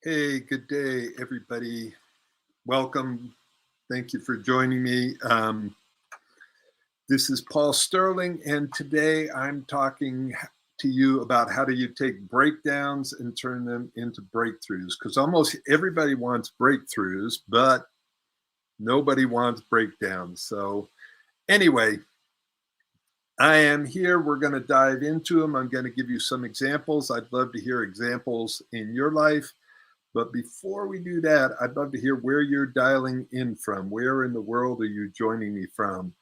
Hey, good day, everybody. Welcome. Thank you for joining me. This is Paul Sterling, and today I'm talking to you about how do you take breakdowns and turn them into breakthroughs, because almost everybody wants breakthroughs, but nobody wants breakdowns. So anyway, I am here. We're going to dive into them. I'm going to give you some examples. I'd love to hear examples in your life. But before we do that, I'd love to hear where you're dialing in from. Where in the world are you joining me from?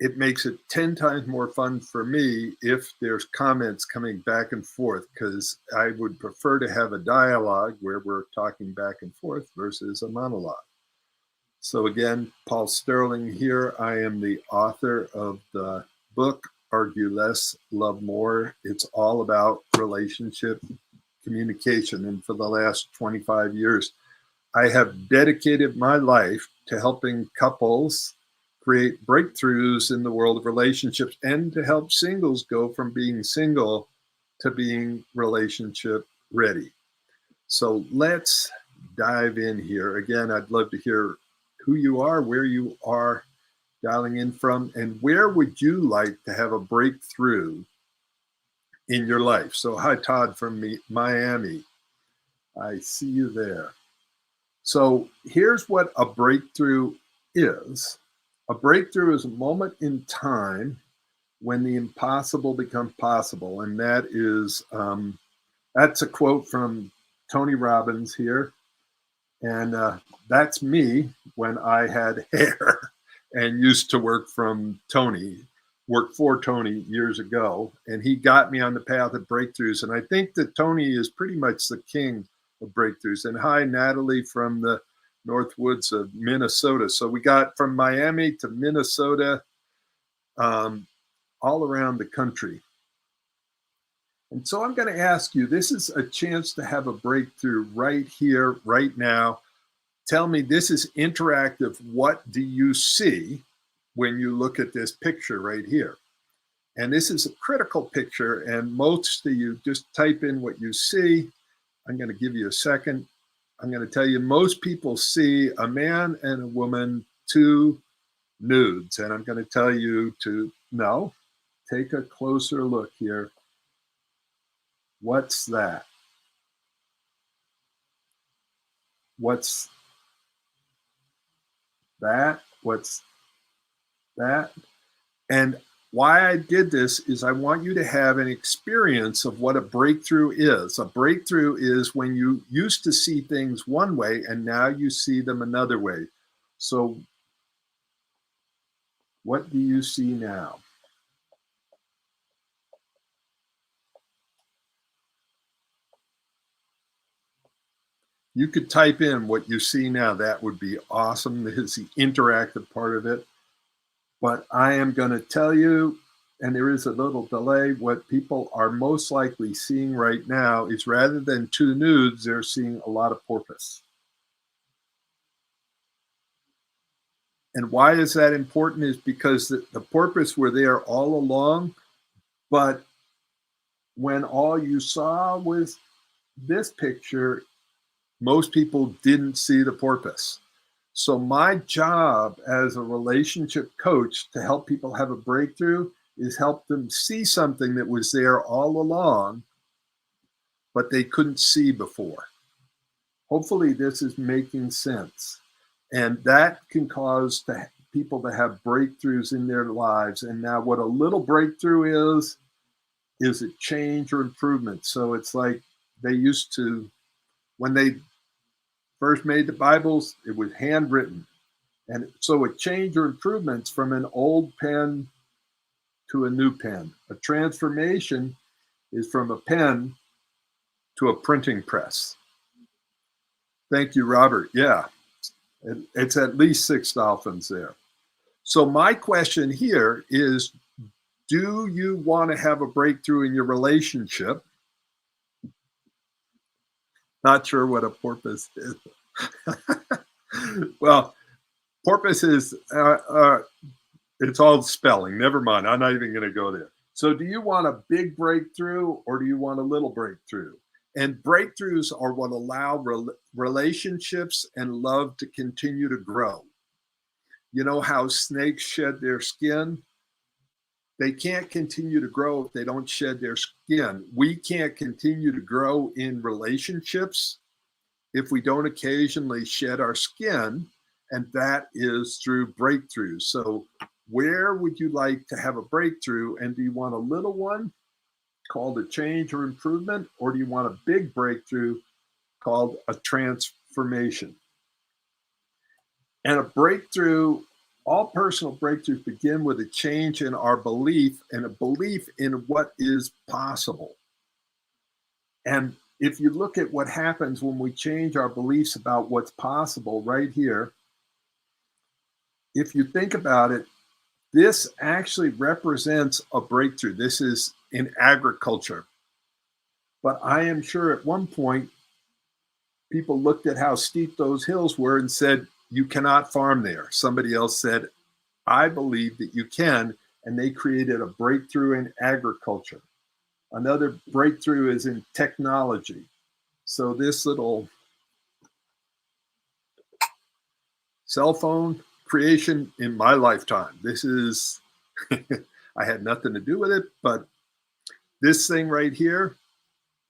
It makes it 10 times more fun for me if there's comments coming back and forth, because I would prefer to have a dialogue where we're talking back and forth versus a monologue. So again, Paul Sterling here. I am the author of the book, Argue Less, Love More. It's all about relationship communication. And for the last 25 years, I have dedicated my life to helping couples create breakthroughs in the world of relationships and to help singles go from being single to being relationship ready. So let's dive in here. Again, I'd love to hear who you are, where you are dialing in from, and where would you like to have a breakthrough in your life. So hi, Todd from Miami. I see you there. So here's what a breakthrough is. A breakthrough is a moment in time when the impossible becomes possible. And that is, that's a quote from Tony Robbins here. And that's me when I had hair and used to work for Tony years ago, and he got me on the path of breakthroughs. And I think that Tony is pretty much the king of breakthroughs. And hi, Natalie from the North Woods of Minnesota. So we got from Miami to Minnesota, all around the country. And so I'm going to ask you, this is a chance to have a breakthrough right here, right now. Tell me, this is interactive. What do you see when you look at this picture right here? And this is a critical picture, and most of you just type in what you see. I'm going to give you a second. I'm going to tell you, most people see a man and a woman, two nudes. And I'm going to tell you to, no, take a closer look here. What's that? What's that? What's that? And why I did this is I want you to have an experience of what a breakthrough is. A breakthrough is when you used to see things one way and now you see them another way. So what do you see now? You could type in what you see now. That would be awesome. This is the interactive part of it. But I am going to tell you, and there is a little delay, what people are most likely seeing right now is rather than two nudes, they're seeing a lot of porpoise. And why is that important is because the porpoise were there all along, but when all you saw was this picture, most people didn't see the porpoise. So my job as a relationship coach to help people have a breakthrough is help them see something that was there all along, but they couldn't see before. Hopefully this is making sense. And that can cause people to have breakthroughs in their lives. And now what a little breakthrough is a change or improvement. So it's like they used to, when they first made the Bibles, it was handwritten. And so a change or improvements from an old pen to a new pen. A transformation is from a pen to a printing press. Thank you, Robert. Yeah, it's at least 6 dolphins there. So my question here is, do you want to have a breakthrough in your relationship? Not sure what a porpoise is. Well, porpoise is, it's all spelling. Never mind. I'm not even going to go there. So do you want a big breakthrough or do you want a little breakthrough? And breakthroughs are what allow relationships and love to continue to grow. You know how snakes shed their skin? They can't continue to grow if they don't shed their skin. We can't continue to grow in relationships if we don't occasionally shed our skin, and that is through breakthroughs. So where would you like to have a breakthrough? And do you want a little one called a change or improvement, or do you want a big breakthrough called a transformation? And a breakthrough, all personal breakthroughs begin with a change in our belief and a belief in what is possible. And if you look at what happens when we change our beliefs about what's possible right here, if you think about it, this actually represents a breakthrough. This is in agriculture. But I am sure at one point, people looked at how steep those hills were and said, you cannot farm there. Somebody else said, I believe that you can, and they created a breakthrough in agriculture. Another breakthrough is in technology. So this little cell phone creation in my lifetime, this is, I had nothing to do with it, but this thing right here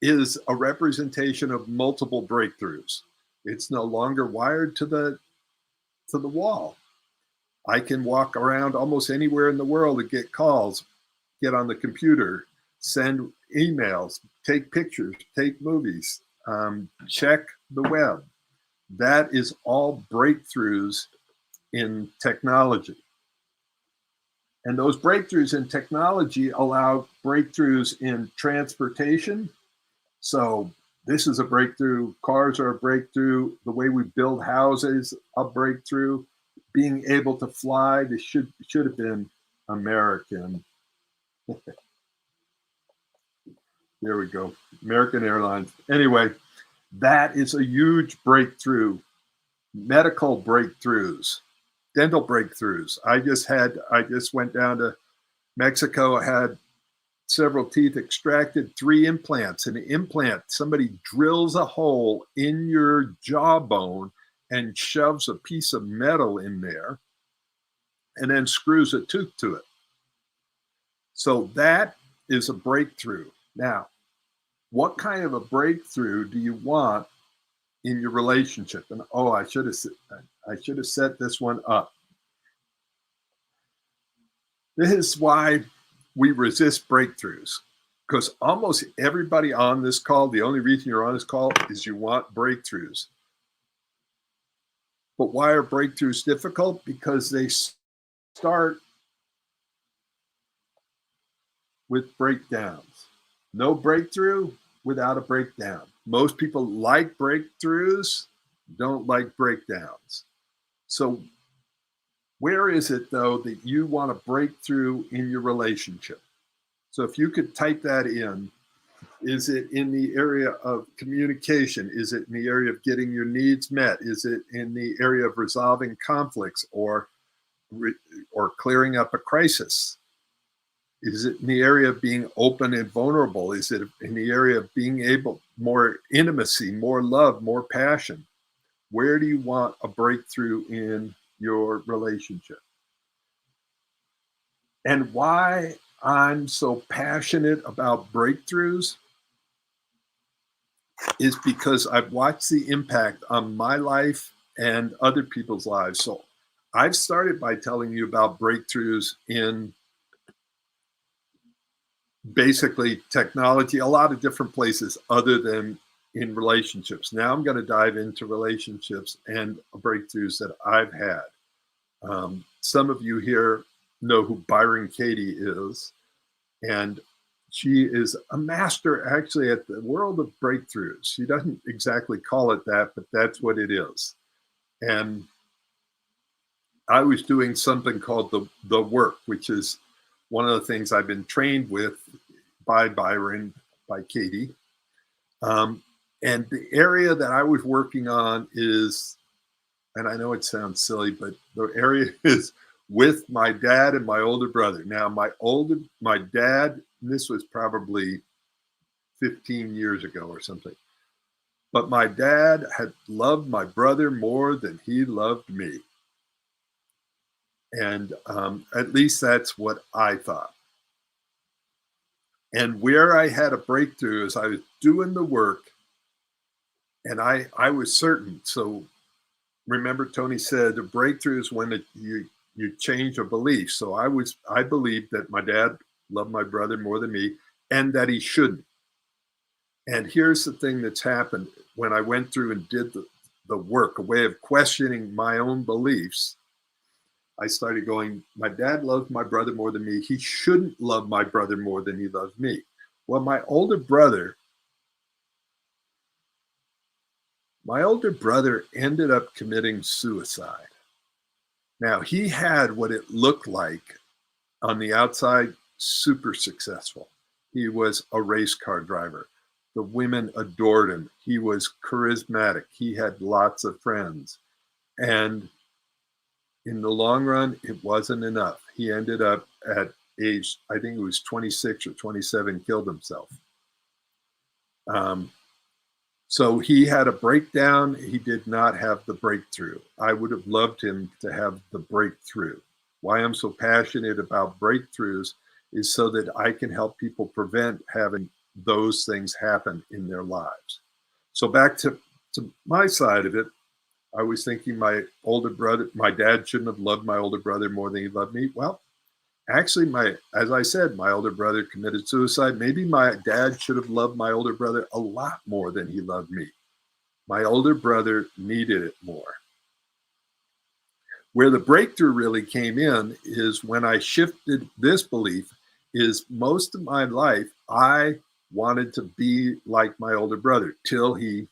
is a representation of multiple breakthroughs. It's no longer wired to the wall. I can walk around almost anywhere in the world and get calls, get on the computer, send emails, take pictures, take movies, check the web. That is all breakthroughs in technology. And those breakthroughs in technology allow breakthroughs in transportation. So this is a breakthrough. Cars are a breakthrough. The way we build houses, a breakthrough. Being able to fly, this should have been American. There we go. American Airlines. Anyway, that is a huge breakthrough. Medical breakthroughs, dental breakthroughs. I just went down to Mexico. I had several teeth extracted, 3 implants. An implant, somebody drills a hole in your jawbone and shoves a piece of metal in there and then screws a tooth to it. So that is a breakthrough. Now, what kind of a breakthrough do you want in your relationship? And oh, I should have set this one up. This is why we resist breakthroughs, because almost everybody on this call, the only reason you're on this call is you want breakthroughs. But why are breakthroughs difficult? Because they start with breakdowns. No breakthrough without a breakdown. Most people like breakthroughs, don't like breakdowns. So where is it, though, that you want a breakthrough in your relationship? So if you could type that in, is it in the area of communication? Is it in the area of getting your needs met? Is it in the area of resolving conflicts or clearing up a crisis? Is it in the area of being open and vulnerable? Is it in the area of being able, more intimacy, more love, more passion? Where do you want a breakthrough in your relationship? And why I'm so passionate about breakthroughs is because I've watched the impact on my life and other people's lives. So I've started by telling you about breakthroughs in basically technology, a lot of different places other than in relationships. Now I'm going to dive into relationships and breakthroughs that I've had. Some of you here know who Byron Katie is, and she is a master actually at the world of breakthroughs. She doesn't exactly call it that, but that's what it is. And I was doing something called the work, which is one of the things I've been trained with by Byron, by Katie. And the area that I was working on is, and I know it sounds silly, but the area is with my dad and my older brother. Now, my dad, this was probably 15 years ago or something, but my dad had loved my brother more than he loved me. And at least that's what I thought. And where I had a breakthrough is I was doing the work, and I was certain. So remember, Tony said the breakthrough is when you change a belief. So I believed that my dad loved my brother more than me, and that he shouldn't. And here's the thing that's happened when I went through and did the work, a way of questioning my own beliefs. I started going, my dad loved my brother more than me. He shouldn't love my brother more than he loves me. Well, my older brother ended up committing suicide. Now, he had what it looked like on the outside, super successful. He was a race car driver. The women adored him. He was charismatic. He had lots of friends. And in the long run, it wasn't enough. He ended up at age, I think it was 26 or 27, killed himself. So he had a breakdown. He did not have the breakthrough. I would have loved him to have the breakthrough. Why I'm so passionate about breakthroughs is so that I can help people prevent having those things happen in their lives. So back to my side of it, I was thinking my dad shouldn't have loved my older brother more than he loved me. Well, actually, as I said, my older brother committed suicide. Maybe my dad should have loved my older brother a lot more than he loved me. My older brother needed it more. Where the breakthrough really came in is when I shifted this belief is most of my life, I wanted to be like my older brother till he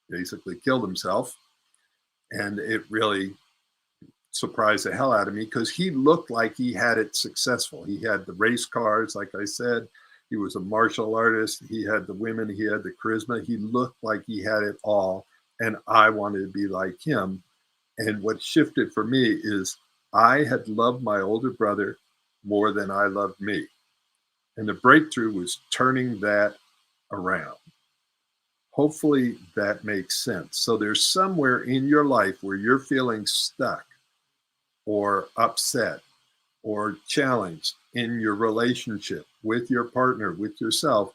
basically killed himself. And it really surprised the hell out of me because he looked like he had it successful. He had the race cars, like I said. He was a martial artist. He had the women. He had the charisma. He looked like he had it all. And I wanted to be like him. And what shifted for me is I had loved my older brother more than I loved me. And the breakthrough was turning that around. Hopefully that makes sense. So there's somewhere in your life where you're feeling stuck or upset or challenged in your relationship with your partner, with yourself,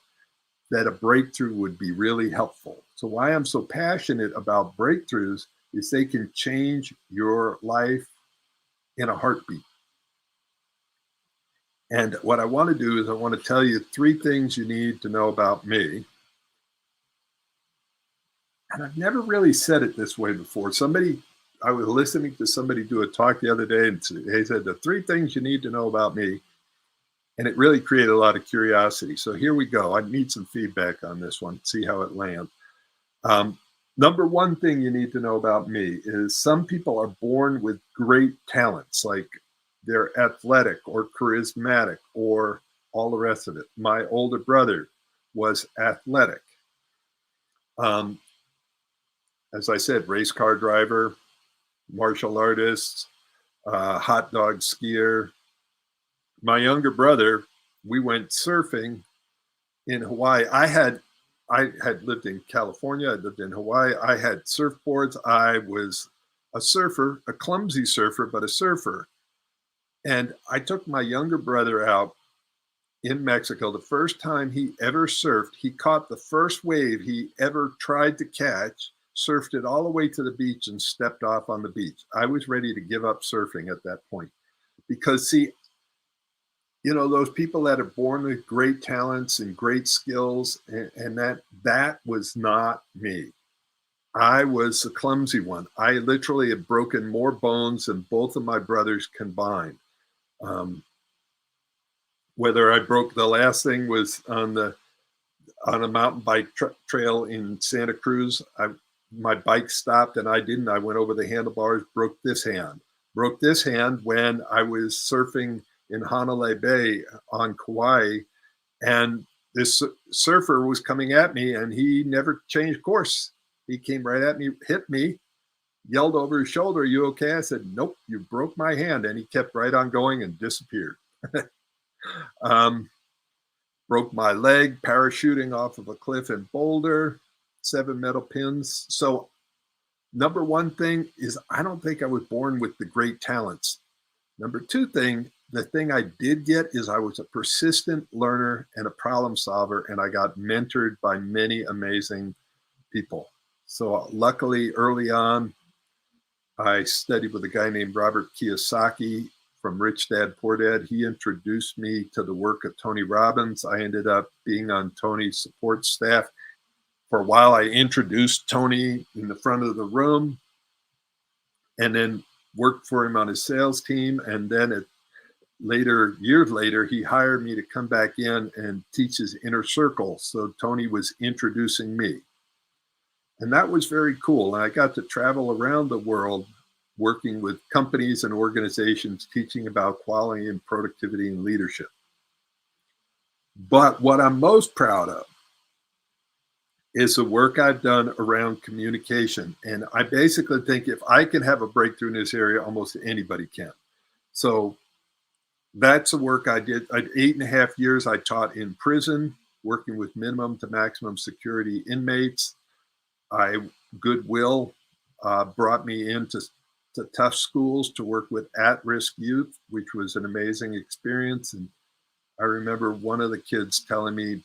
that a breakthrough would be really helpful. So why I'm so passionate about breakthroughs is they can change your life in a heartbeat. And what I want to do is I want to tell you 3 things you need to know about me. And I've never really said it this way before. I was listening to somebody do a talk the other day, and they said the 3 things you need to know about me. And it really created a lot of curiosity. So here we go. I need some feedback on this one, see how it lands. Number 1 thing you need to know about me is some people are born with great talents, like they're athletic or charismatic or all the rest of it. My older brother was athletic. As I said, race car driver, martial artist, hot dog skier. My younger brother, we went surfing in Hawaii. I had lived in California. I lived in Hawaii. I had surfboards. I was a surfer, a clumsy surfer, but a surfer. And I took my younger brother out in Mexico. The first time he ever surfed, he caught the first wave he ever tried to catch, surfed it all the way to the beach, and stepped off on the beach. I was ready to give up surfing at that point because, see, you know, those people that are born with great talents and great skills, and that was not me. I was the clumsy one. I literally had broken more bones than both of my brothers combined. Um, whether I broke, the last thing was on a mountain bike trail in Santa Cruz. My bike stopped and I didn't. I went over the handlebars, broke this hand. Broke this hand when I was surfing in Hanalei Bay on Kauai, and this surfer was coming at me and he never changed course. He came right at me, hit me, yelled over his shoulder, "Are you okay?" I said, "Nope, you broke my hand." And he kept right on going and disappeared. Broke my leg parachuting off of a cliff in Boulder, 7 metal pins. So number one thing is, I don't think I was born with the great talents. Number two thing, the thing I did get is I was a persistent learner and a problem solver, and I got mentored by many amazing people. So luckily, early on, I studied with a guy named Robert Kiyosaki from Rich Dad Poor Dad. He introduced me to the work of Tony Robbins. I ended up being on Tony's support staff. For a while, I introduced Tony in the front of the room and then worked for him on his sales team. And then years later, he hired me to come back in and teach his inner circle. So Tony was introducing me. And that was very cool. And I got to travel around the world working with companies and organizations, teaching about quality and productivity and leadership. But what I'm most proud of is the work I've done around communication. And I basically think if I can have a breakthrough in this area, almost anybody can. So that's the work I did. 8.5 years I taught in prison, working with minimum to maximum security inmates. Goodwill brought me into tough schools to work with at-risk youth, which was an amazing experience. And I remember one of the kids telling me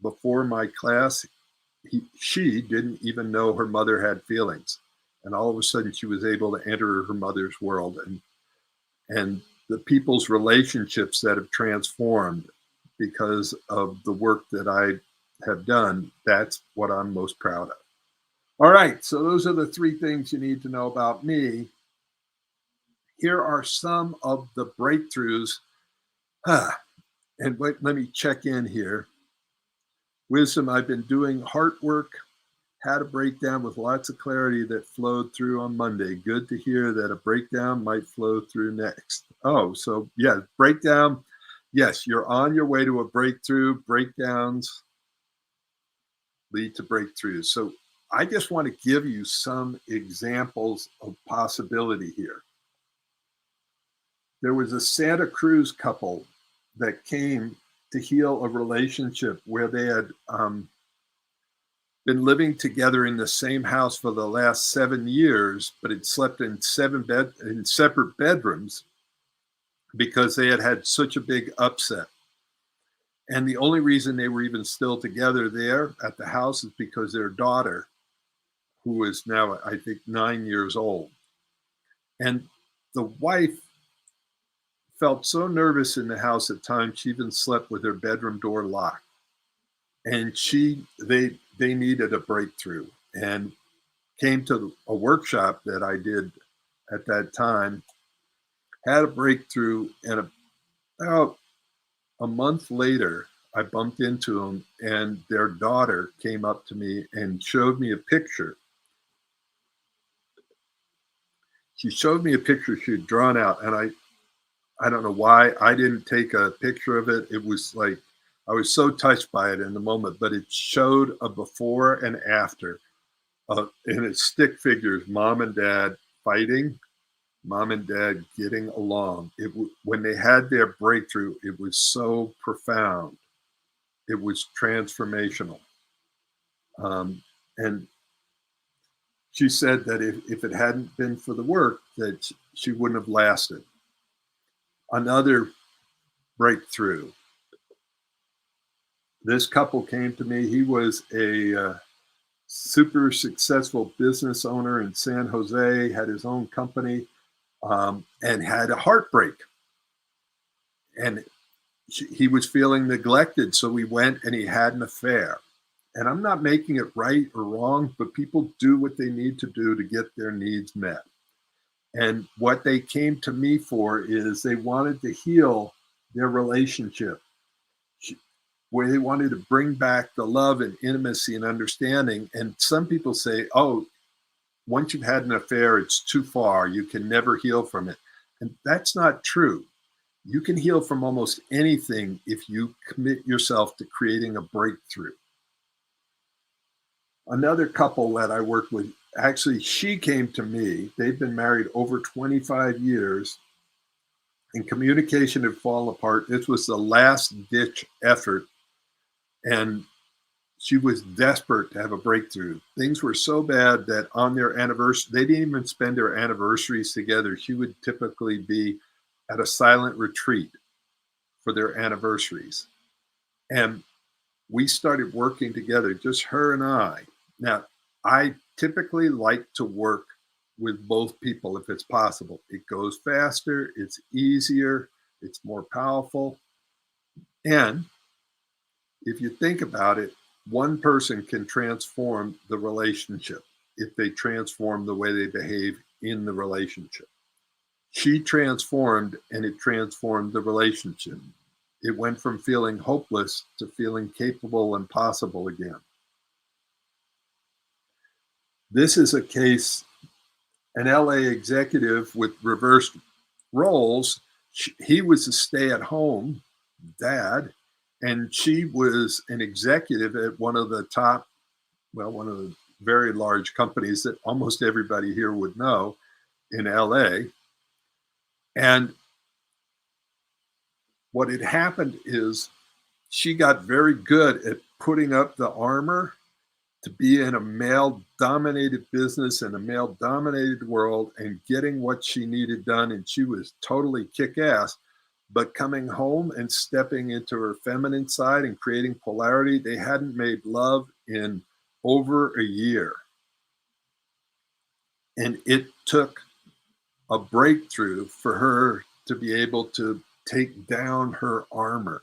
before my class, she didn't even know her mother had feelings. And all of a sudden she was able to enter her mother's world, and the people's relationships that have transformed because of the work that I have done. That's what I'm most proud of. All right, so those are the 3 things you need to know about me. Here are some of the breakthroughs. And wait, let me check in here. Wisdom, I've been doing heart work, had a breakdown with lots of clarity that flowed through on Monday. Good to hear that a breakdown might flow through next. Oh, so yeah, breakdown. Yes, you're on your way to a breakthrough. Breakdowns lead to breakthroughs. So I just want to give you some examples of possibility here. There was a Santa Cruz couple that came to heal a relationship where they had been living together in the same house for the last 7 years, but had slept in separate bedrooms because they had had such a big upset. And the only reason they were even still together there at the house is because their daughter, who is now, I think, 9 years old. And the wife felt so nervous in the house at times, she even slept with her bedroom door locked. And they needed a breakthrough and came to a workshop that I did at that time, had a breakthrough, and about a month later, I bumped into them, and their daughter came up to me and showed me a picture. She showed me a picture she had drawn out, and I don't know why I didn't take a picture of it. It was like, I was so touched by it in the moment, but it showed a before and after, and it's stick figures, mom and dad fighting, mom and dad getting along. When they had their breakthrough, it was so profound. It was transformational. And she said that if it hadn't been for the work, that she wouldn't have lasted. Another breakthrough. This couple came to me. He was a super successful business owner in San Jose, had his own company, and had a heartbreak. And he was feeling neglected. So we went and he had an affair. And I'm not making it right or wrong, but people do what they need to do to get their needs met. And what they came to me for is they wanted to heal their relationship, where they wanted to bring back the love and intimacy and understanding. And some people say, oh, once you've had an affair, it's too far. You can never heal from it. And that's not true. You can heal from almost anything if you commit yourself to creating a breakthrough. Another couple that I worked with, actually, she came to me. They've been married over 25 years, and communication had fallen apart. This was the last ditch effort, and she was desperate to have a breakthrough. Things were so bad that on their anniversary, they didn't even spend their anniversaries together. She would typically be at a silent retreat for their anniversaries. And we started working together, just her and I. Now, I typically like to work with both people if it's possible. It goes faster, it's easier, it's more powerful. And if you think about it, one person can transform the relationship if they transform the way they behave in the relationship. She transformed, and it transformed the relationship. It went from feeling hopeless to feeling capable and possible again. This is a case, an LA executive with reversed roles. He was a stay-at-home dad, and she was an executive at one of the top, well, one of the very large companies that almost everybody here would know in LA. And what had happened is she got very good at putting up the armor to be in a male-dominated business and a male-dominated world and getting what she needed done. And she was totally kick-ass. But coming home and stepping into her feminine side and creating polarity, they hadn't made love in over a year. And it took a breakthrough for her to be able to take down her armor.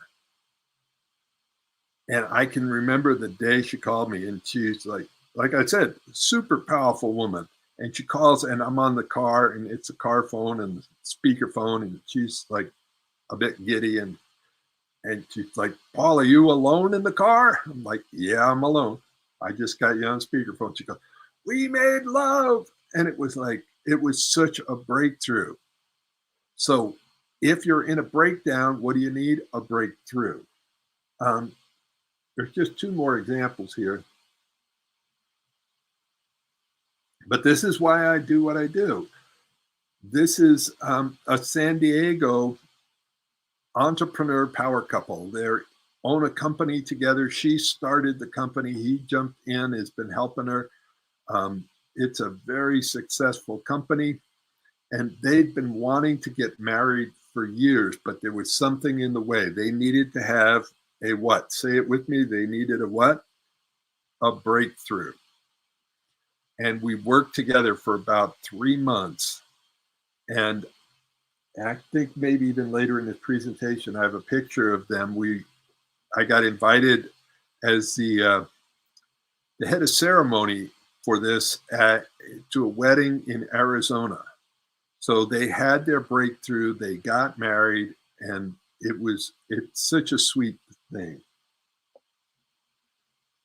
And I can remember the day she called me, and she's like I said, super powerful woman. And she calls, and I'm on the car, and it's a car phone and speaker phone, and she's like a bit giddy, and she's like, Paul, are you alone in the car? I'm like, yeah, I'm alone. I just got you on speakerphone. She goes, we made love. And it was like, it was such a breakthrough. So if you're in a breakdown, what do you need? A breakthrough. There's just two more examples here. But this is why I do what I do. This is a San Diego entrepreneur power couple. They own a company together. She started the company. He jumped in, has been helping her. It's a very successful company. And they've been wanting to get married for years, but there was something in the way. They needed to have a what? Say it with me. They needed a what? A breakthrough. And we worked together for about 3 months. And I think maybe even later in this presentation, I have a picture of them. I got invited as the head of ceremony for this to a wedding in Arizona. So they had their breakthrough, they got married, and it's such a sweet thing.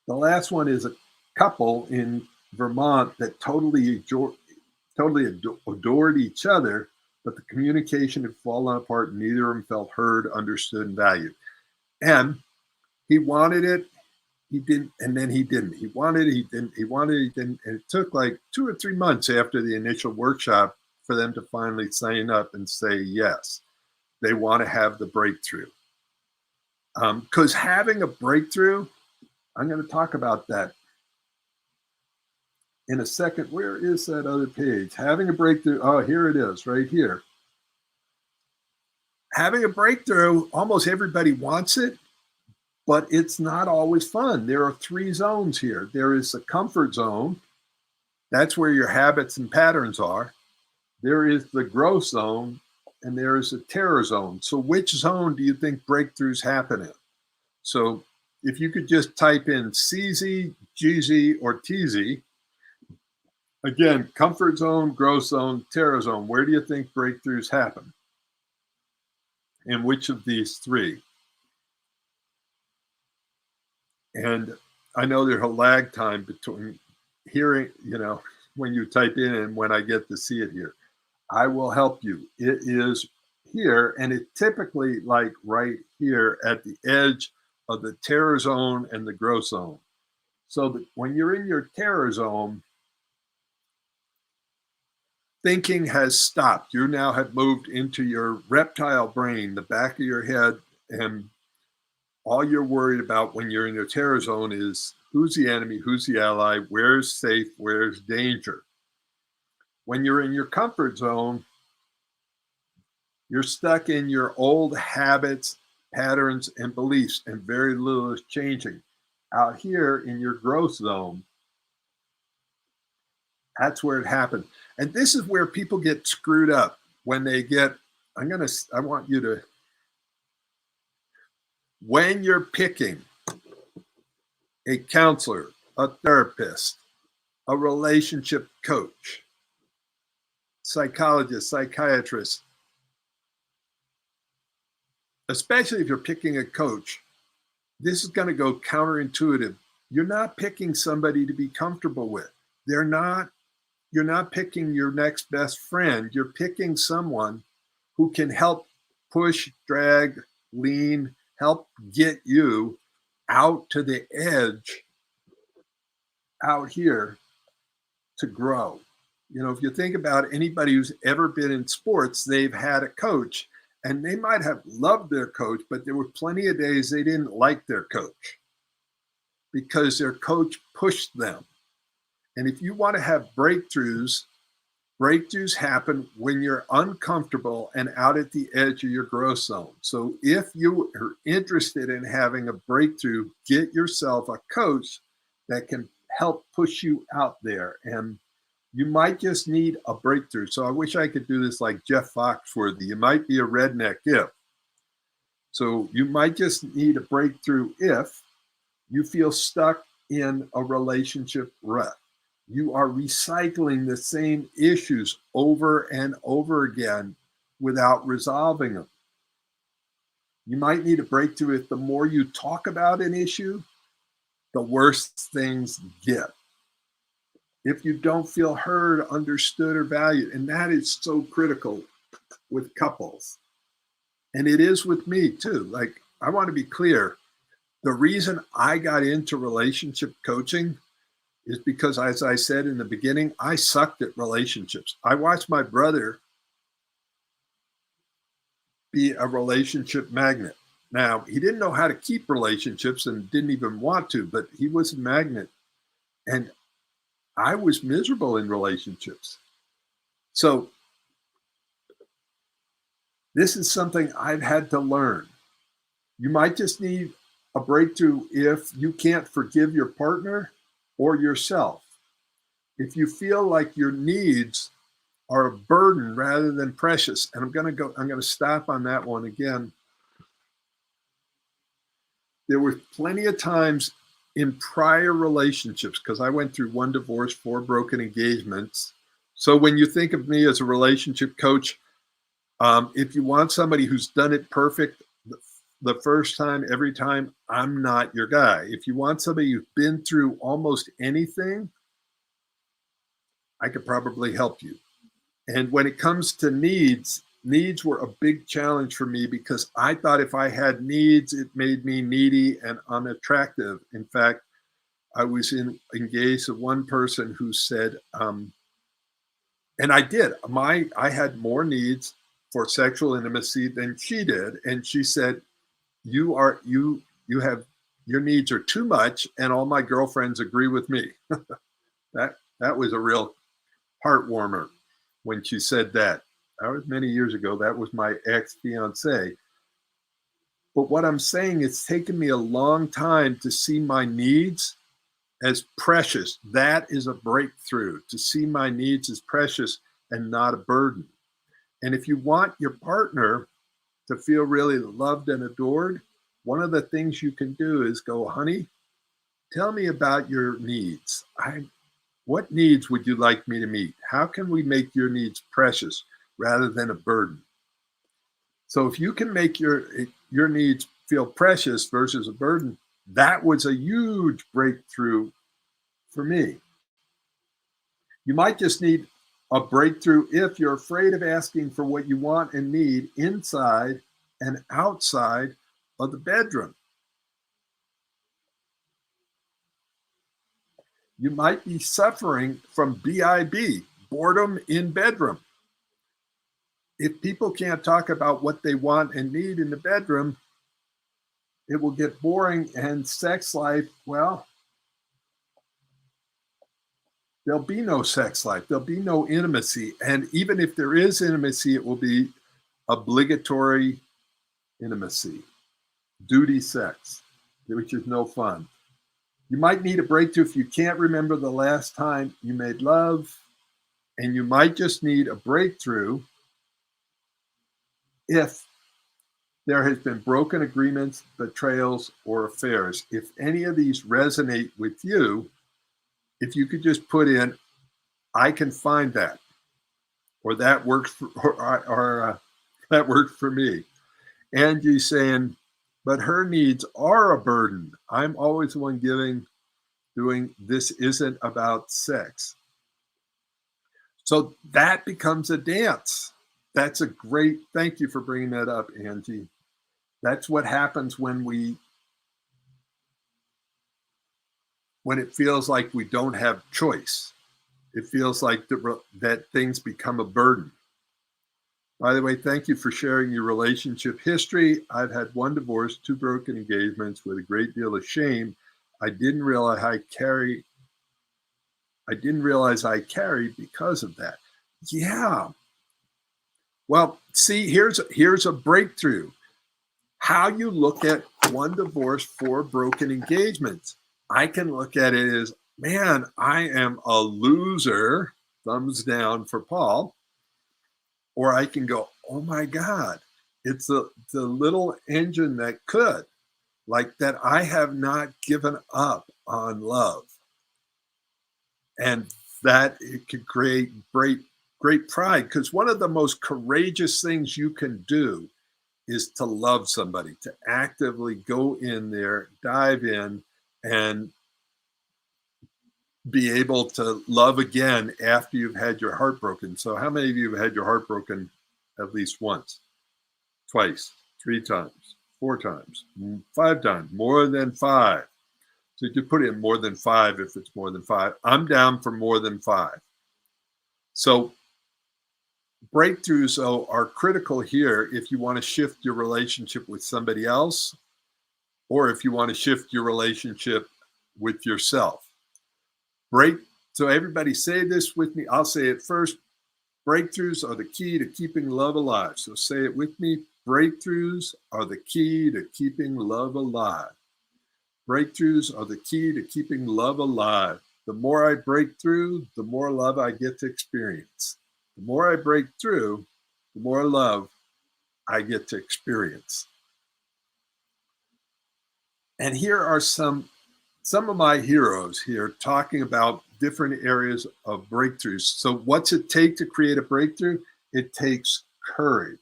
The last one is a couple in Vermont that totally adored each other, but the communication had fallen apart, and neither of them felt heard, understood, and valued. And he wanted it, he didn't, and then he didn't. He wanted it, he didn't, he wanted it, he didn't. And it took like 2 or 3 months after the initial workshop for them to finally sign up and say yes. They want to have the breakthrough. Because having a breakthrough, I'm going to talk about that in a second. Where is that other page? Having a breakthrough. Oh, here it is, right here. Having a breakthrough, almost everybody wants it, but it's not always fun. There are 3 zones here. There is the comfort zone. That's where your habits and patterns are. There is the growth zone, and there is the terror zone. So which zone do you think breakthroughs happen in? So if you could just type in CZ, GZ, or TZ, again, comfort zone, growth zone, terror zone, where do you think breakthroughs happen? In which of these 3? And I know there's a lag time between hearing, when you type in and when I get to see it here. I will help you. It is here, and it typically like right here at the edge of the terror zone and the growth zone. So that when you're in your terror zone, thinking has stopped. You now have moved into your reptile brain, the back of your head, and all you're worried about when you're in your terror zone is who's the enemy, who's the ally, where's safe, where's danger. When you're in your comfort zone, you're stuck in your old habits, patterns, and beliefs, and very little is changing. Out here in your growth zone, that's where it happens. And this is where people get screwed up when they get, I want you to, when you're picking a counselor, a therapist, a relationship coach, psychologist, psychiatrist, especially if you're picking a coach, this is going to go counterintuitive. You're not picking somebody to be comfortable with. You're not picking your next best friend. You're picking someone who can help push, drag, lean, help get you out to the edge out here to grow. If you think about anybody who's ever been in sports, they've had a coach, and they might have loved their coach, but there were plenty of days they didn't like their coach because their coach pushed them. And if you want to have breakthroughs happen when you're uncomfortable and out at the edge of your growth zone. So if you are interested in having a breakthrough, get yourself a coach that can help push you out there. And you might just need a breakthrough. So I wish I could do this like Jeff Foxworthy. You might be a redneck if. So you might just need a breakthrough if you feel stuck in a relationship rut. You are recycling the same issues over and over again without resolving them. You might need a breakthrough if the more you talk about an issue, the worse things get. If you don't feel heard, understood, or valued, and that is so critical with couples. And it is with me too. Like, I want to be clear. The reason I got into relationship coaching is because, as I said in the beginning, I sucked at relationships. I watched my brother be a relationship magnet. Now, he didn't know how to keep relationships and didn't even want to, but he was a magnet. And I was miserable in relationships. So this is something I've had to learn. You might just need a breakthrough if you can't forgive your partner or yourself. If you feel like your needs are a burden rather than precious, and I'm going to stop on that one again. There were plenty of times in prior relationships, because I went through 1 divorce, 4 broken engagements. So when you think of me as a relationship coach, if you want somebody who's done it perfect the first time, every time, I'm not your guy. If you want somebody who's been through almost anything, I could probably help you. And when it comes to needs were a big challenge for me because I thought if I had needs, it made me needy and unattractive. In fact, I was engaged to one person who said, and I did, I had more needs for sexual intimacy than she did. And she said, you have, your needs are too much and all my girlfriends agree with me. That was a real heart warmer when she said that. That was many years ago. That was my ex-fiance. But what I'm saying, it's taken me a long time to see my needs as precious. That is a breakthrough, to see my needs as precious and not a burden. And if you want your partner to feel really loved and adored, one of the things you can do is go, honey, tell me about your needs. What needs would you like me to meet? How can we make your needs precious rather than a burden? So if you can make your needs feel precious versus a burden, that was a huge breakthrough for me. You might just need a breakthrough if you're afraid of asking for what you want and need inside and outside of the bedroom. You might be suffering from BIB, boredom in bedroom. If people can't talk about what they want and need in the bedroom, it will get boring, and sex life, well, there'll be no sex life. There'll be no intimacy. And even if there is intimacy, it will be obligatory intimacy, duty sex, which is no fun. You might need a breakthrough if you can't remember the last time you made love, and you might just need a breakthrough if there has been broken agreements, betrayals, or affairs. If any of these resonate with you, if you could just put in, I can find that, or that works for, or that worked for me. Angie saying, but her needs are a burden. I'm always the one doing this isn't about sex. So that becomes a dance. That's a great, thank you for bringing that up, Angie. That's what happens when it feels like we don't have choice. It feels like that things become a burden. By the way, thank you for sharing your relationship history. I've had one divorce, 2 broken engagements with a great deal of shame. I didn't realize I carried because of that. Yeah. Well, see, here's a breakthrough. How you look at 1 divorce, 4 broken engagements. I can look at it as, man, I am a loser, thumbs down for Paul. Or I can go, oh my God, it's the little engine that could, like that I have not given up on love. And that it could create great pride, because one of the most courageous things you can do is to love somebody, to actively go in there, dive in, and be able to love again after you've had your heart broken. So how many of you have had your heart broken at least once, twice, 3 times, 4 times, 5 times, more than 5? So you could put in more than 5 if it's more than 5. I'm down for more than 5. So breakthroughs, though, are critical here if you want to shift your relationship with somebody else, or if you want to shift your relationship with yourself. So everybody say this with me. I'll say it first. Breakthroughs are the key to keeping love alive. So say it with me. Breakthroughs are the key to keeping love alive. Breakthroughs are the key to keeping love alive. The more I break through, the more love I get to experience. The more I break through, the more love I get to experience. And here are some of my heroes here talking about different areas of breakthroughs. So what's it take to create a breakthrough? It takes courage.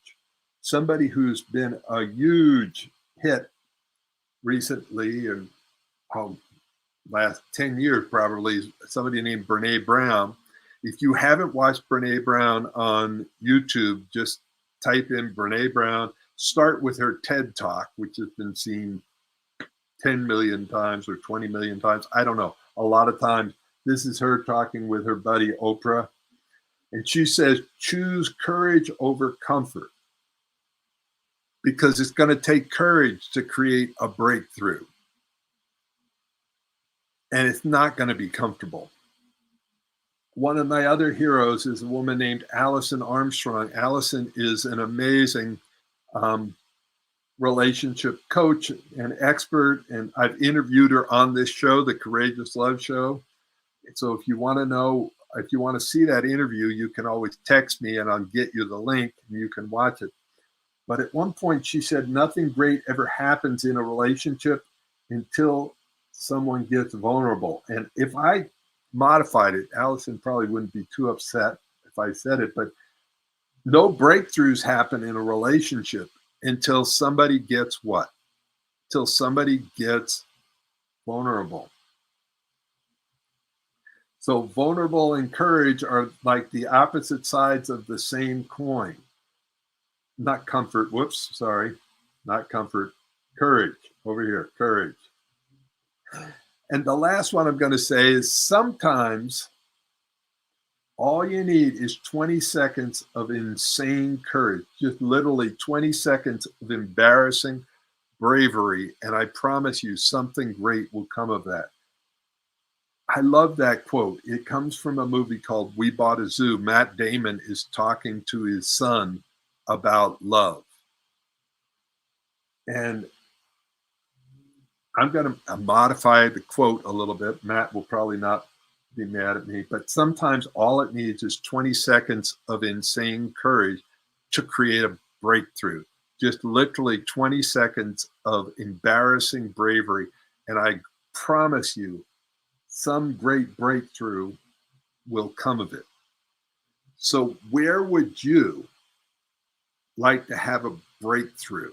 Somebody who's been a huge hit recently, and last 10 years probably, somebody named Brene Brown. If you haven't watched Brene Brown on YouTube, just type in Brene Brown. Start with her TED Talk, which has been seen 10 million times or 20 million times. I don't know. A lot of times. This is her talking with her buddy Oprah. And she says, choose courage over comfort, because it's going to take courage to create a breakthrough. And it's not going to be comfortable. One of my other heroes is a woman named Alison Armstrong. Alison is an amazing relationship coach and expert, and I've interviewed her on this show, the Courageous Love Show. So if you want to know, if you want to see that interview, you can always text me and I'll get you the link and you can watch it. But at one point she said, nothing great ever happens in a relationship until someone gets vulnerable. And if I modified it, Alison probably wouldn't be too upset if I said it, but no breakthroughs happen in a relationship until somebody gets what? Till somebody gets vulnerable. So vulnerable and courage are like the opposite sides of the same coin. Not comfort, whoops, sorry, not comfort, courage, over here, courage. And the last one I'm going to say is sometimes all you need is 20 seconds of insane courage, just literally 20 seconds of embarrassing bravery, and I promise you something great will come of that. I love that quote. It comes from a movie called We Bought a Zoo. Matt Damon is talking to his son about love. And I'm going to modify the quote a little bit. Matt will probably not be mad at me, but sometimes all it needs is 20 seconds of insane courage to create a breakthrough. Just literally 20 seconds of embarrassing bravery. And I promise you, some great breakthrough will come of it. So where would you like to have a breakthrough?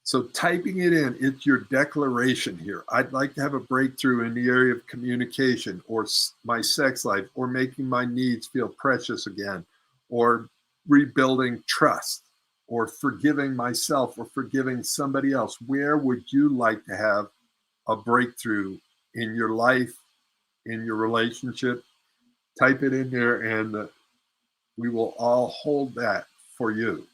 So typing it in, it's your declaration here. I'd like to have a breakthrough in the area of communication or my sex life or making my needs feel precious again or rebuilding trust or forgiving myself or forgiving somebody else. Where would you like to have a breakthrough in your life, in your relationship? Type it in there and we will all hold that for you.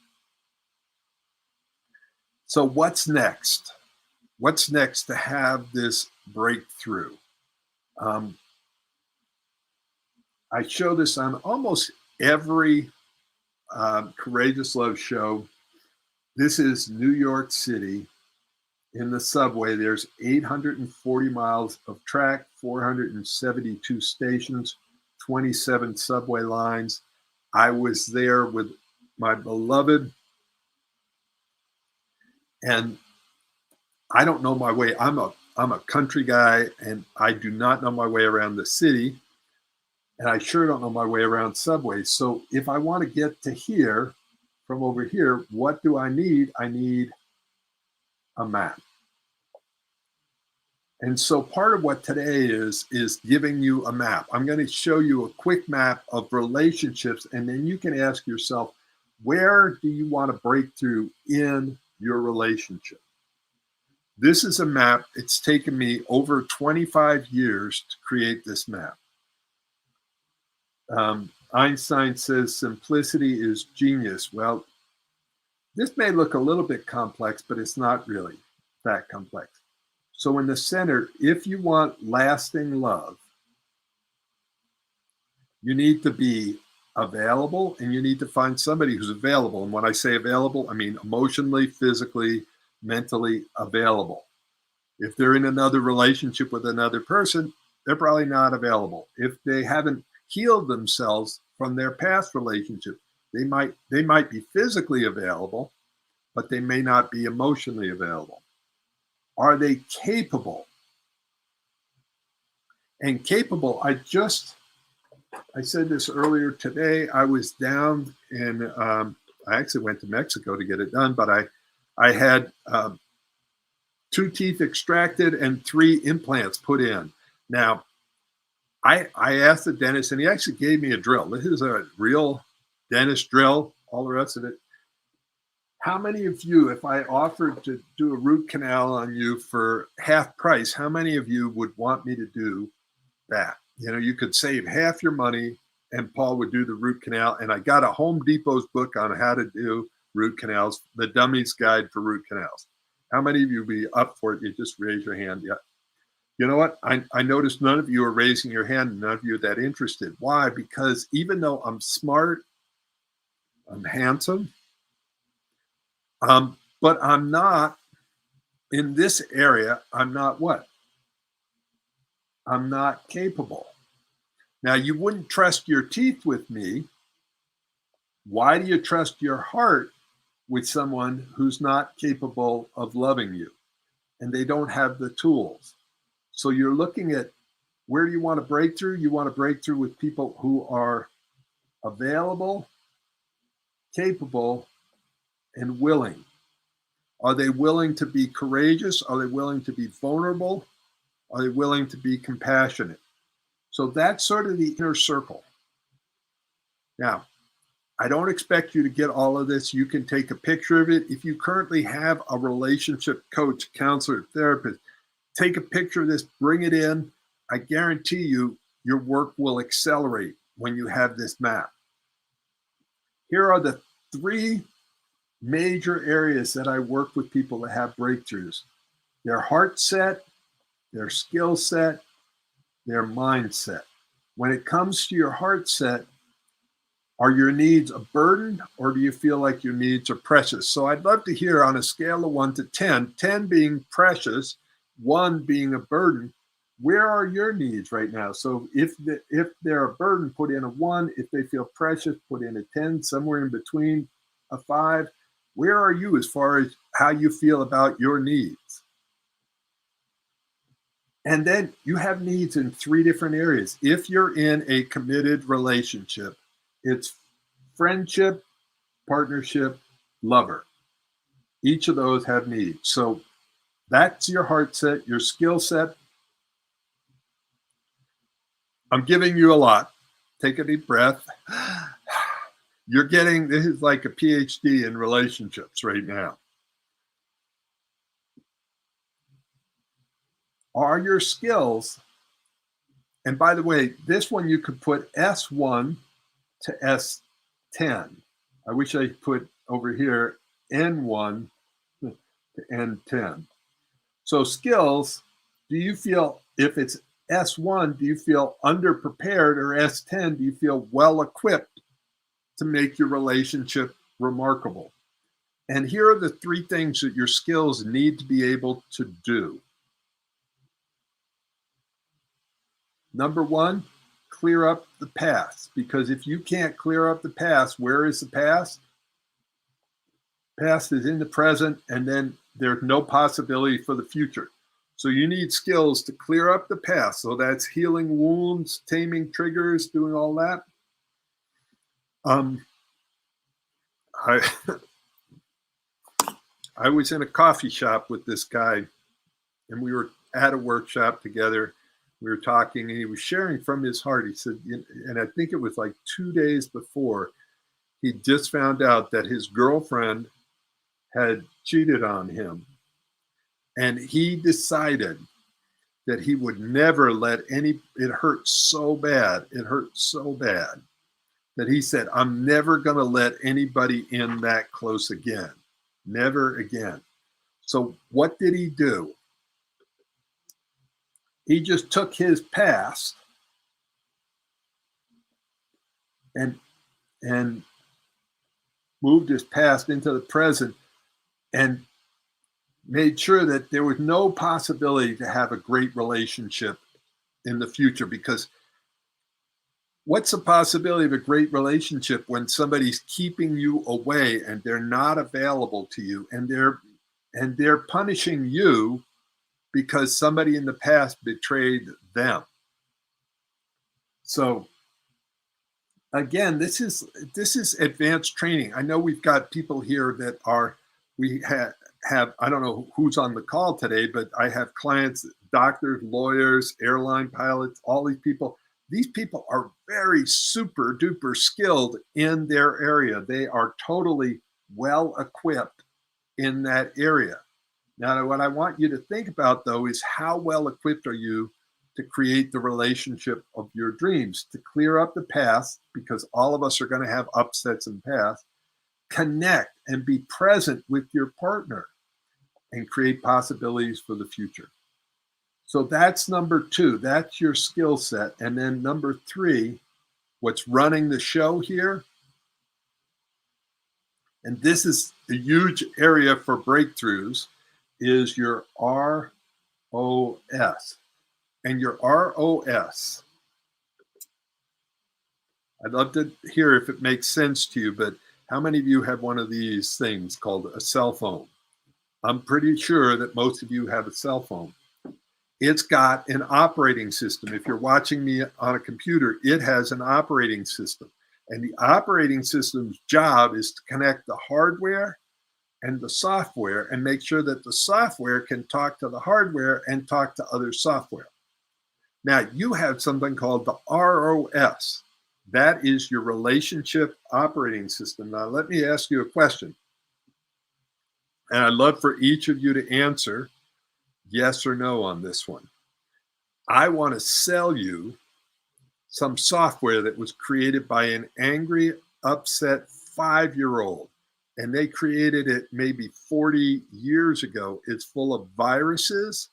So what's next? What's next to have this breakthrough? I show this on almost every Courageous Love show. This is New York City. In the subway, there's 840 miles of track, 472 stations, 27 subway lines. I was there with my beloved, and I don't know my way. I'm a country guy, and I do not know my way around the city, and I sure don't know my way around subways. So if I want to get to here from over here, what do I need? I need a map. And so part of what today is giving you a map. I'm going to show you a quick map of relationships, and then you can ask yourself, where do you want to break through in your relationship? This is a map. It's taken me over 25 years to create this map. Einstein says simplicity is genius. Well, this may look a little bit complex, but it's not really that complex. So in the center, if you want lasting love, you need to be available and you need to find somebody who's available. And when I say available, I mean emotionally, physically, mentally available. If they're in another relationship with another person, they're probably not available. If they haven't healed themselves from their past relationship, they might be physically available, but they may not be emotionally available. Are they capable? And capable, I said this earlier today. I was down in, I actually went to Mexico to get it done, but I had 2 teeth extracted and 3 implants put in. Now, I asked the dentist, and he actually gave me a drill. This is a real dentist drill, all the rest of it. How many of you, if I offered to do a root canal on you for half price, how many of you would want me to do that? You know, you could save half your money and Paul would do the root canal. And I got a Home Depot's book on how to do root canals, the Dummy's Guide for Root Canals. How many of you would be up for it? You just raise your hand. Yeah. You know what? I noticed none of you are raising your hand. And none of you are that interested. Why? Because even though I'm smart, I'm handsome, But I'm not in this area. I'm not what? I'm not capable. Now, you wouldn't trust your teeth with me. Why do you trust your heart with someone who's not capable of loving you and they don't have the tools? So you're looking at, where do you want to break through? You want to break through with people who are available, capable, and willing. Are they willing to be courageous? Are they willing to be vulnerable? Are they willing to be compassionate? So that's sort of the inner circle. Now, I don't expect you to get all of this. You can take a picture of it. If you currently have a relationship coach, counselor, therapist, take a picture of this, bring it in. I guarantee you, your work will accelerate when you have this map. Here are the 3 major areas that I work with people that have breakthroughs: their heart set, their skill set, their mindset. When it comes to your heart set, are your needs a burden, or do you feel like your needs are precious? So I'd love to hear, on a scale of 1 to 10, 10 being precious, 1 being a burden, where are your needs right now? So if they're a burden, put in a 1. If they feel precious, put in a 10, somewhere in between, a 5. Where are you as far as how you feel about your needs? And then you have needs in 3 different areas. If you're in a committed relationship, it's friendship, partnership, lover. Each of those have needs. So that's your heart set, your skill set. I'm giving you a lot. Take a deep breath. You're getting, this is like a PhD in relationships right now. Are your skills, and by the way, this one you could put S1 to S10. I wish I put over here N1 to N10. So skills, do you feel, if it's S1, do you feel underprepared, or S10, do you feel well equipped to make your relationship remarkable? And here are the 3 things that your skills need to be able to do. Number 1, clear up the past. Because if you can't clear up the past, where is the past? Past is in the present, and then there's no possibility for the future. So you need skills to clear up the past. So that's healing wounds, taming triggers, doing all that. I was in a coffee shop with this guy, and we were at a workshop together. We were talking, and he was sharing from his heart. He said, and I think it was like 2 days before, he just found out that his girlfriend had cheated on him. And he decided that he would never let it hurt so bad, that he said, I'm never going to let anybody in that close again. Never again. So what did he do? He just took his past and moved his past into the present and made sure that there was no possibility to have a great relationship in the future. Because what's the possibility of a great relationship when somebody's keeping you away and they're not available to you, and they're punishing you because somebody in the past betrayed them? So again, this is advanced training. I know we've got people here that have, I don't know who's on the call today, but I have clients, doctors, lawyers, airline pilots, all these people. These people are very super duper skilled in their area. They are totally well equipped in that area. Now, what I want you to think about, though, is how well equipped are you to create the relationship of your dreams, to clear up the past, because all of us are going to have upsets in the past, connect and be present with your partner, and create possibilities for the future. So that's number 2. That's your skill set. And then number 3, what's running the show here And this is a huge area for breakthroughs, is your ROS. And your ROS, I'd love to hear if it makes sense to you, but how many of you have one of these things called a cell phone? I'm pretty sure that most of you have a cell phone. It's got an operating system. If you're watching me on a computer, it has an operating system. And the operating system's job is to connect the hardware and the software and make sure that the software can talk to the hardware and talk to other software. Now, you have something called the ROS. That is your relationship operating system. Now, let me ask you a question. And I'd love for each of you to answer yes or no on this one. I want to sell you some software that was created by an angry, upset 5-year-old. And they created it maybe 40 years ago. It's full of viruses.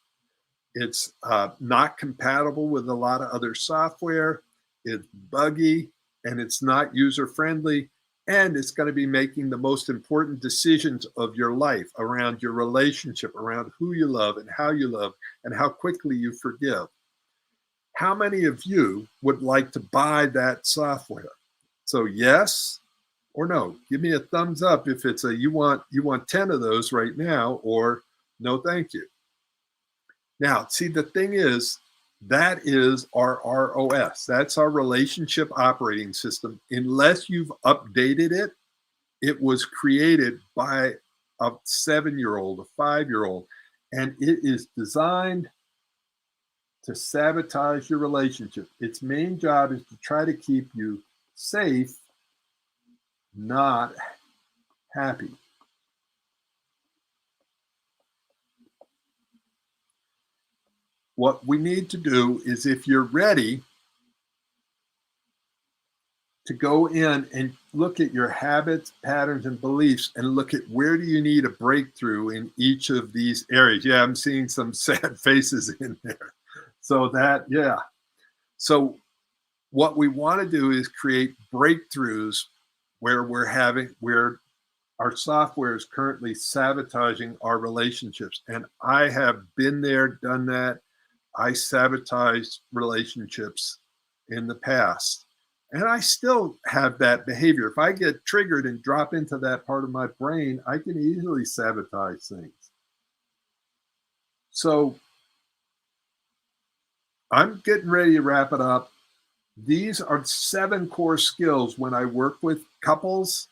It's not compatible with a lot of other software. It's buggy and it's not user-friendly. And it's going to be making the most important decisions of your life around your relationship, around who you love and how quickly you forgive. How many of you would like to buy that software? So yes or no? Give me a thumbs up if it's a you want 10 of those right now, or no thank you. Now, see, the thing is, that is our ROS. That's our relationship operating system. Unless you've updated it, it was created by a 7-year-old, a 5-year-old, and it is designed to sabotage your relationship. Its main job is to try to keep you safe, not happy. What we need to do is, if you're ready, to go in and look at your habits, patterns, and beliefs and look at where do you need a breakthrough in each of these areas. Yeah, I'm seeing some sad faces in there. So So what we want to do is create breakthroughs where our software is currently sabotaging our relationships. And I have been there, done that. I sabotaged relationships in the past. And I still have that behavior. If I get triggered and drop into that part of my brain, I can easily sabotage things. So I'm getting ready to wrap it up. These are 7 core skills when I work with couples,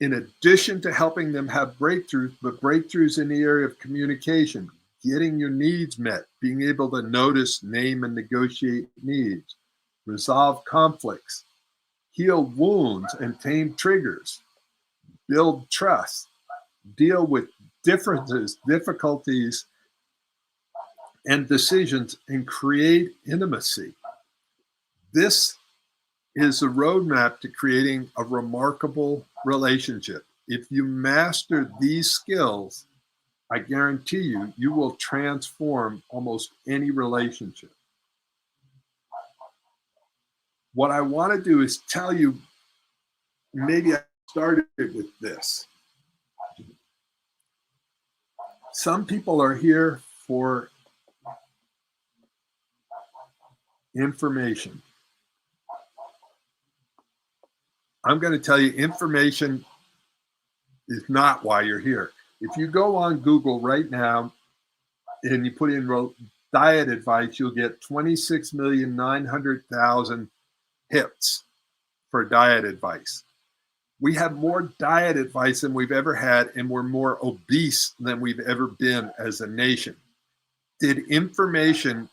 in addition to helping them have breakthroughs, but breakthroughs in the area of communication, getting your needs met, being able to notice, name, and negotiate needs, resolve conflicts, heal wounds and tame triggers, build trust, deal with differences, difficulties, and decisions, and create intimacy. This is a roadmap to creating a remarkable relationship. If you master these skills, I guarantee you, you will transform almost any relationship. What I want to do is tell you, maybe I started with this. Some people are here for information. I'm going to tell you, information is not why you're here. If you go on Google right now and you put in diet advice, you'll get 26,900,000 hits for diet advice. We have more diet advice than we've ever had, and we're more obese than we've ever been as a nation. Did information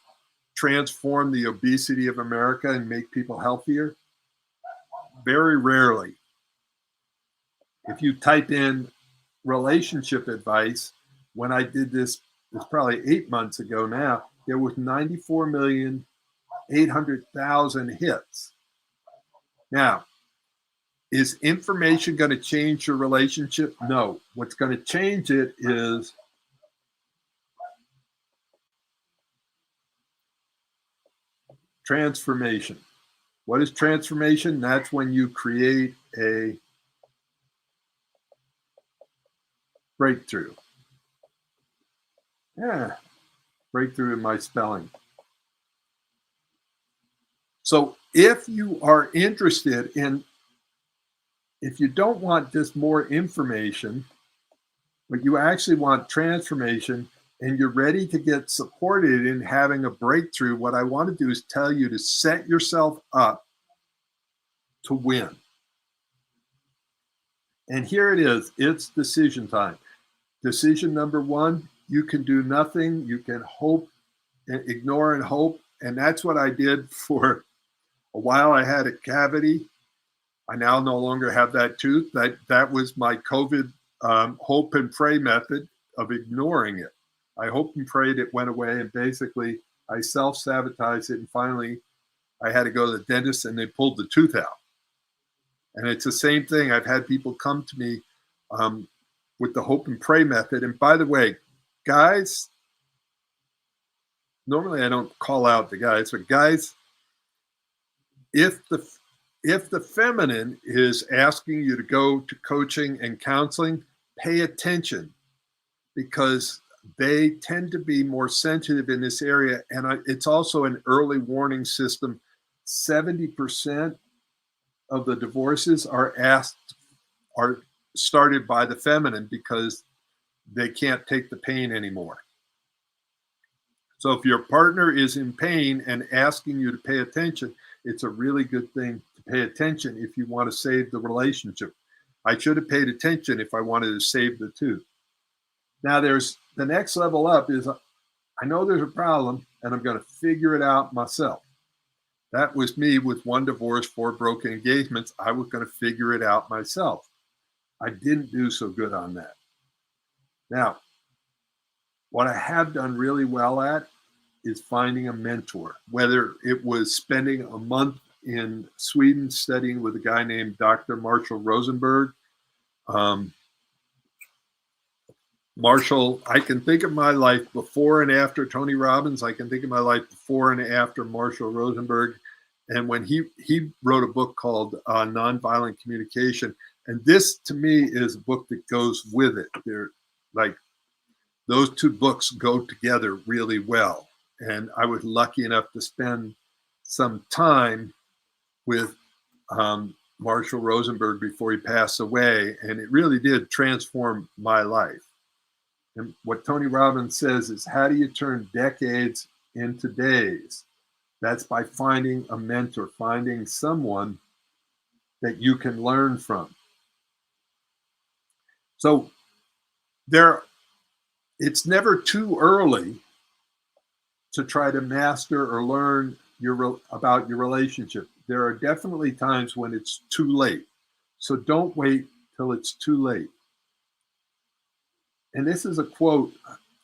transform the obesity of America and make people healthier? Very rarely. If you type in relationship advice, when I did this, it's probably 8 months ago now, there was 94,800,000 hits. Now, is information going to change your relationship? No. What's going to change it is transformation. What is transformation? That's when you create a breakthrough. Yeah, breakthrough in my spelling. So if you are interested in, if you don't want just more information, but you actually want transformation and you're ready to get supported in having a breakthrough, what I want to do is tell you to set yourself up to win. And here it is. It's decision time. Decision number one, you can do nothing. You can hope, ignore and hope. And that's what I did for a while. I had a cavity. I now no longer have that tooth. That was my COVID hope and pray method of ignoring it. I hoped and prayed it went away, and basically I self-sabotaged it, and finally I had to go to the dentist and they pulled the tooth out. And it's the same thing. I've had people come to me with the hope and pray method. And by the way, guys, normally I don't call out the guys, but guys, if the feminine is asking you to go to coaching and counseling, pay attention, because they tend to be more sensitive in this area. And it's also an early warning system. 70% of the divorces are started by the feminine because they can't take the pain anymore. So if your partner is in pain and asking you to pay attention, it's a really good thing to pay attention if you want to save the relationship. I should have paid attention if I wanted to save the tooth. Now there's the next level up is, I know there's a problem and I'm going to figure it out myself. That was me with 1 divorce, 4 broken engagements. I was going to figure it out myself. I didn't do so good on that. Now, what I have done really well at is finding a mentor, whether it was spending a month in Sweden studying with a guy named Dr. Marshall Rosenberg. Marshall, I can think of my life before and after Tony Robbins. I can think of my life before and after Marshall Rosenberg. And when he wrote a book called Nonviolent Communication. And this to me is a book that goes with it. They're like, those 2 books go together really well. And I was lucky enough to spend some time with Marshall Rosenberg before he passed away. And it really did transform my life. And what Tony Robbins says is, how do you turn decades into days? That's by finding a mentor, finding someone that you can learn from. So it's never too early to try to master or learn about your relationship. There are definitely times when it's too late. So don't wait till it's too late. And this is a quote.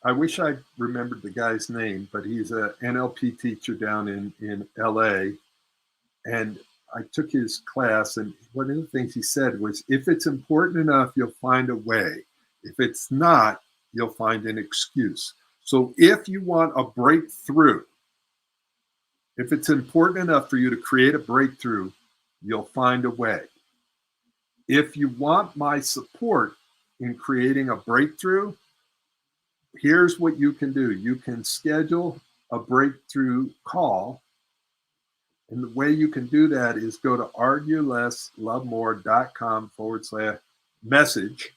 I wish I remembered the guy's name, but he's an NLP teacher down in LA. And I took his class, and one of the things he said was, if it's important enough, you'll find a way. If it's not, you'll find an excuse. So if you want a breakthrough, if it's important enough for you to create a breakthrough, you'll find a way. If you want my support in creating a breakthrough, here's what you can do. You can schedule a breakthrough call. And the way you can do that is go to arguelesslovemore.com/message,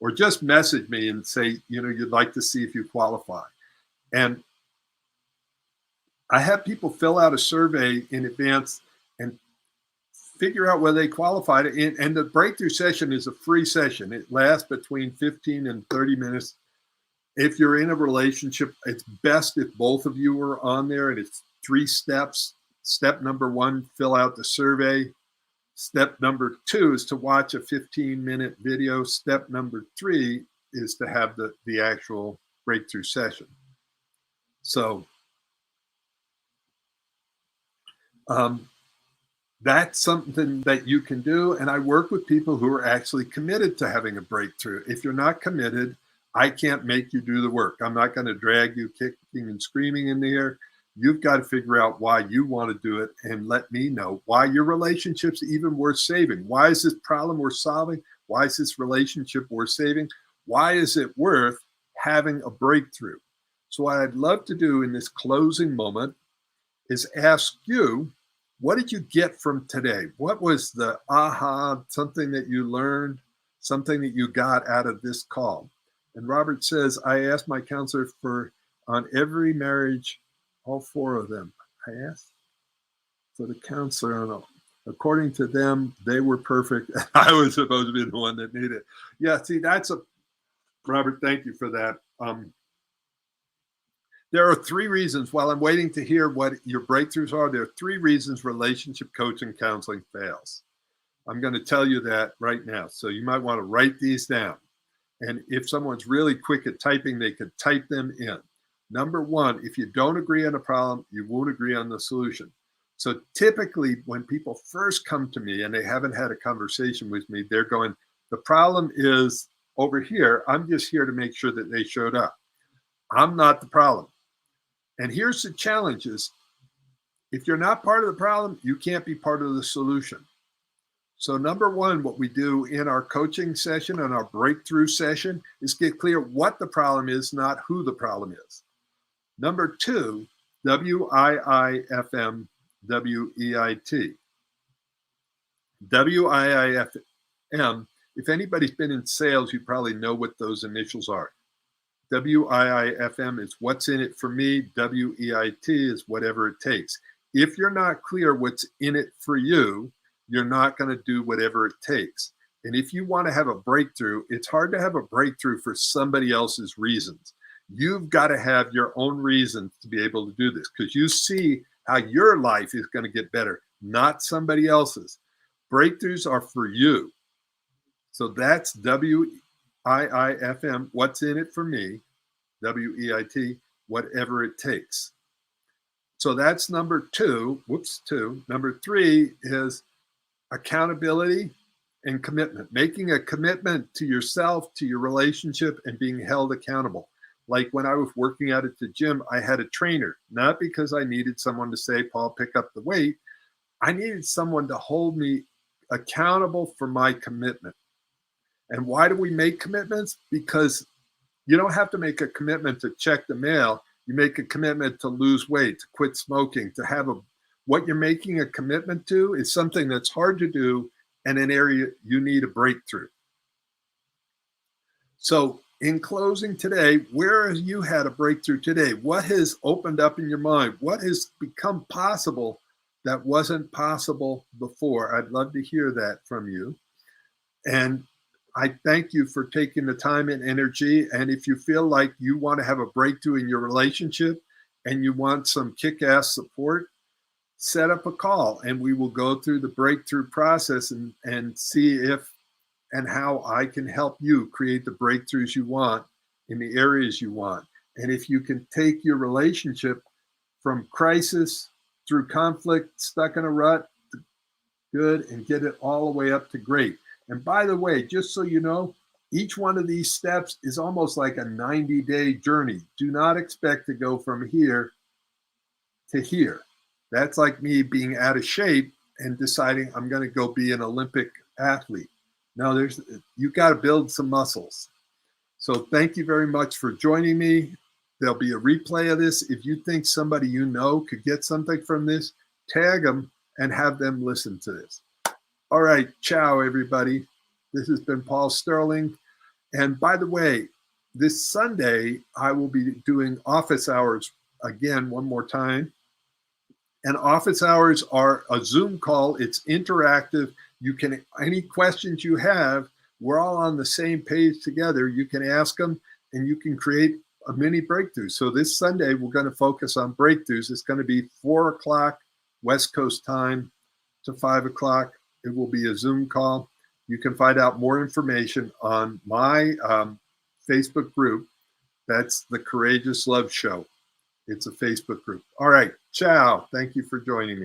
or just message me and say, you'd like to see if you qualify. And I have people fill out a survey in advance and figure out whether they qualified. And the breakthrough session is a free session. It lasts between 15 and 30 minutes. If you're in a relationship, it's best if both of you are on there, and it's 3 steps. Step number 1, fill out the survey. Step number 2 is to watch a 15-minute video. Step number 3 is to have the actual breakthrough session. So that's something that you can do. And I work with people who are actually committed to having a breakthrough. If you're not committed, I can't make you do the work. I'm not going to drag you kicking and screaming in the air. You've got to figure out why you want to do it and let me know why your relationship's even worth saving. Why is this problem worth solving? Why is this relationship worth saving? Why is it worth having a breakthrough? So what I'd love to do in this closing moment is ask you, what did you get from today? What was the aha, something that you learned, something that you got out of this call? And Robert says, I asked my counselor for on every marriage, all 4 of them. I asked for the counselor on according to them, they were perfect. I was supposed to be the one that needed it. Yeah, see, Robert, thank you for that. There are 3 reasons, while I'm waiting to hear what your breakthroughs are, there are 3 reasons relationship coaching counseling fails. I'm going to tell you that right now. So you might want to write these down. And if someone's really quick at typing, they could type them in. Number 1, if you don't agree on a problem, you won't agree on the solution. So typically when people first come to me and they haven't had a conversation with me, they're going, the problem is over here. I'm just here to make sure that they showed up. I'm not the problem. And here's the challenges. If you're not part of the problem, you can't be part of the solution. So number 1, what we do in our coaching session and our breakthrough session is get clear what the problem is, not who the problem is. Number 2, WIIFM, WEIT. WIIFM, if anybody's been in sales, you probably know what those initials are. WIIFM is what's in it for me. WEIT is whatever it takes. If you're not clear what's in it for you, you're not going to do whatever it takes. And if you want to have a breakthrough, it's hard to have a breakthrough for somebody else's reasons. You've got to have your own reasons to be able to do this, because you see how your life is going to get better, not somebody else's. Breakthroughs are for you. So that's WIIFM, what's in it for me, WEIT, whatever it takes. So that's number 2. Number 3 is accountability and commitment, making a commitment to yourself, to your relationship, and being held accountable. Like when I was working out at the gym, I had a trainer, not because I needed someone to say, Paul, pick up the weight. I needed someone to hold me accountable for my commitment. And why do we make commitments? Because you don't have to make a commitment to check the mail. You make a commitment to lose weight, to quit smoking, to have what you're making a commitment to is something that's hard to do and an area you need a breakthrough. So in closing today, where have you had a breakthrough today? What has opened up in your mind? What has become possible that wasn't possible before? I'd love to hear that from you. And I thank you for taking the time and energy. And if you feel like you want to have a breakthrough in your relationship and you want some kick-ass support, set up a call and we will go through the breakthrough process and see if and how I can help you create the breakthroughs you want in the areas you want. And if you can take your relationship from crisis through conflict, stuck in a rut, good, and get it all the way up to great. And by the way, just so you know, each one of these steps is almost like a 90-day journey. Do not expect to go from here to here. That's like me being out of shape and deciding I'm going to go be an Olympic athlete. No, you got to build some muscles. So thank you very much for joining me. There'll be a replay of this. If you think somebody you know could get something from this, tag them and have them listen to this. All right, ciao, everybody. This has been Paul Sterling. And by the way, this Sunday, I will be doing office hours again one more time. And office hours are a Zoom call. It's interactive. You can, any questions you have, we're all on the same page together. You can ask them and you can create a mini breakthrough. So this Sunday, we're going to focus on breakthroughs. It's going to be 4 o'clock West Coast time to 5 o'clock. It will be a Zoom call. You can find out more information on my Facebook group. That's the Courageous Love Show. It's a Facebook group. All right. Ciao. Thank you for joining me.